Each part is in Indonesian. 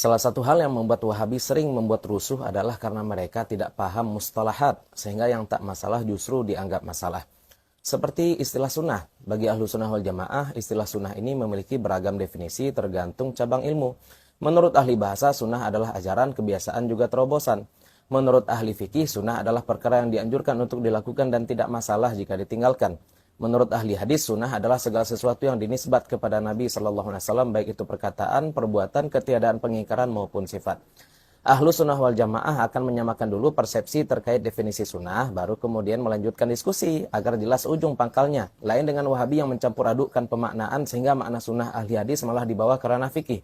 Salah satu hal yang membuat Wahabi sering membuat rusuh adalah karena mereka tidak paham mustalahat, sehingga yang tak masalah justru dianggap masalah. Seperti istilah sunnah. Bagi ahlu sunnah wal jamaah, istilah sunnah ini memiliki beragam definisi tergantung cabang ilmu. Menurut ahli bahasa, sunnah adalah ajaran, kebiasaan, juga terobosan. Menurut ahli fikih, sunnah adalah perkara yang dianjurkan untuk dilakukan dan tidak masalah jika ditinggalkan. Menurut ahli hadis, sunnah adalah segala sesuatu yang dinisbat kepada Nabi SAW, baik itu perkataan, perbuatan, ketiadaan pengingkaran maupun sifat. Ahlu sunnah wal jamaah akan menyamakan dulu persepsi terkait definisi sunnah, baru kemudian melanjutkan diskusi agar jelas ujung pangkalnya. Lain dengan Wahabi yang mencampur adukkan pemaknaan sehingga makna sunnah ahli hadis malah dibawa ke ranah fikih.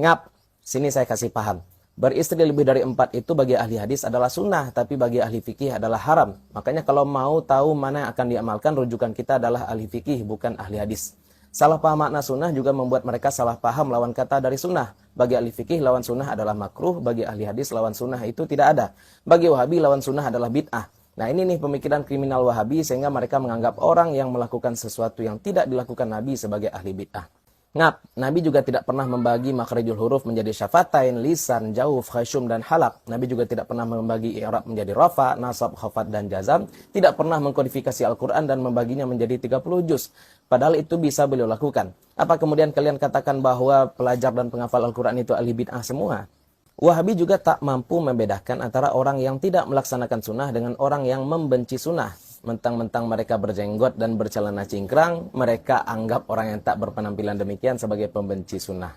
Ngap, sini saya kasih paham. Beristri lebih dari 4 itu bagi ahli hadis adalah sunnah, tapi bagi ahli fikih adalah haram. Makanya kalau mau tahu mana yang akan diamalkan, rujukan kita adalah ahli fikih, bukan ahli hadis. Salah paham makna sunnah juga membuat mereka salah paham lawan kata dari sunnah. Bagi ahli fikih, lawan sunnah adalah makruh. Bagi ahli hadis, lawan sunnah itu tidak ada. Bagi Wahabi, lawan sunnah adalah bid'ah. Nah, ini nih pemikiran kriminal Wahabi, sehingga mereka menganggap orang yang melakukan sesuatu yang tidak dilakukan Nabi sebagai ahli bid'ah. Ngap, Nabi juga tidak pernah membagi makhrijul huruf menjadi syafatain, lisan, jauf, khasyum, dan halak. Nabi juga tidak pernah membagi i'rab menjadi rafa, nasab, khafat, dan jazam. Tidak pernah mengkodifikasi Al-Quran dan membaginya menjadi 30 juz. Padahal itu bisa beliau lakukan. Apa kemudian kalian katakan bahwa pelajar dan penghafal Al-Quran itu ahli bid'ah semua? Wahabi juga tak mampu membedakan antara orang yang tidak melaksanakan sunnah dengan orang yang membenci sunnah. Mentang-mentang mereka berjenggot dan bercelana cingkrang, mereka anggap orang yang tak berpenampilan demikian sebagai pembenci sunnah.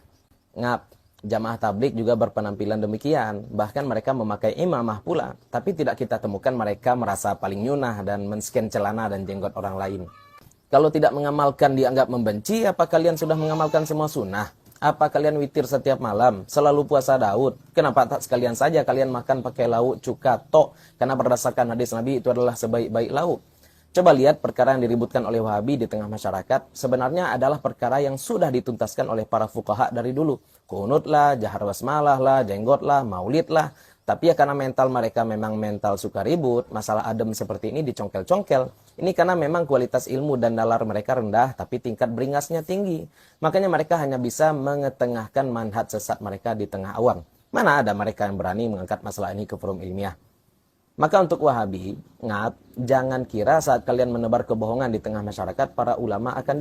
Ngap, jamaah tablik juga berpenampilan demikian. Bahkan mereka memakai imamah pula. Tapi tidak kita temukan mereka merasa paling nyunah dan men-scan celana dan jenggot orang lain. Kalau tidak mengamalkan dianggap membenci, apa kalian sudah mengamalkan semua sunnah? Apa kalian witir setiap malam? Selalu puasa Daud? Kenapa tak sekalian saja kalian makan pakai lauk cuka tok? Karena berdasarkan hadis Nabi itu adalah sebaik-baik lauk. Coba lihat perkara yang diributkan oleh Wahabi di tengah masyarakat. Sebenarnya adalah perkara yang sudah dituntaskan oleh para fuqaha dari dulu. Kunut lah, jahar basmalah lah, jenggot lah, maulid lah. Tapi ya karena mental mereka memang mental suka ribut, masalah adem seperti ini dicongkel-congkel. Ini karena memang kualitas ilmu dan nalar mereka rendah, tapi tingkat beringasnya tinggi. Makanya mereka hanya bisa mengetengahkan manhaj sesat mereka di tengah awam. Mana ada mereka yang berani mengangkat masalah ini ke forum ilmiah. Maka untuk Wahabi, jangan kira saat kalian menebar kebohongan di tengah masyarakat, para ulama akan